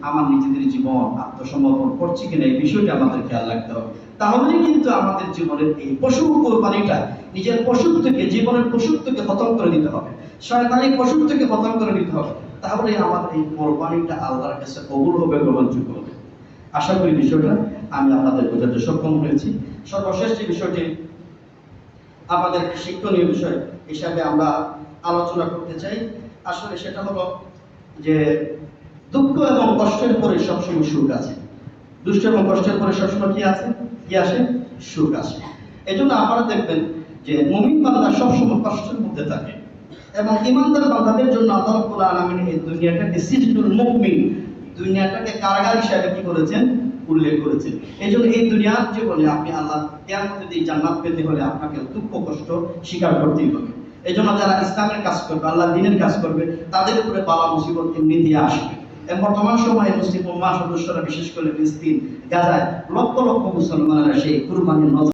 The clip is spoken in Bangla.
আমার নিজেদের জীবন আত্মসমর্পণ করছি কিনা এই বিষয়টা আমাদের খেয়াল রাখতে হবে। তাহলেই কিন্তু আমাদের জীবনের এই পশু কোরবানিটা নিজের পশুত্বকে, জীবনের পশুত্বকে খতম করে দিতে হবে, শয়তানি পশুত্বকে খতম করে দিতে হবে। তাহলে আমার এই কোরবানিটা আল্লাহর কাছে কবুল হবে, গ্রহণযোগ্য হবে। আশা করি বিষয়টা আমি আপনাদের বোঝাতে সক্ষম হয়েছি। সর্বশেষ যে বিষয়টি আমাদের শিক্ষণীয় বিষয় হিসাবে আমরা আলোচনা করতে চাই, আসলে সেটা হলো যে দুঃখ এবং কষ্টের পরে সবসময় সুখ আছে। দুষ্ট এবং কষ্টের পরে সবসময় কি আছে, কি আসে? সুখ আসে। এই জন্য আপনারা দেখবেন যে মুমিন বান্দা সবসময় কষ্টের মধ্যে থাকে, এবং ইমানদার বান্দাদের জন্য আল্লাহ রাব্বুল আলামিন এই দুনিয়াটাকে সিজনুল মুমিন, দুনিয়াটাকে কারাগার হিসাবে কি করেছেন? উল্লেখ করেছেন। এই জন্য এই দুনিয়ার জীবনে আপনি আল্লাহ কিয়ামতের দিন জান্নাত পেতে হলে আপনাকে দুঃখ কষ্ট স্বীকার করতেই হবে। এই জন্য যারা ইসলামের কাজ করবে, আল্লাহ দ্বীনের কাজ করবে, তাদের উপরে বালা মুসিবত এমনি দিয়ে আসবে। এবং বর্তমান সময়ে মুসলিম উম্মাহ সদস্যরা, বিশেষ করে ফিলিস্তিন, গাজায় লক্ষ লক্ষ মুসলমানেরা সেই কুরবানির নজর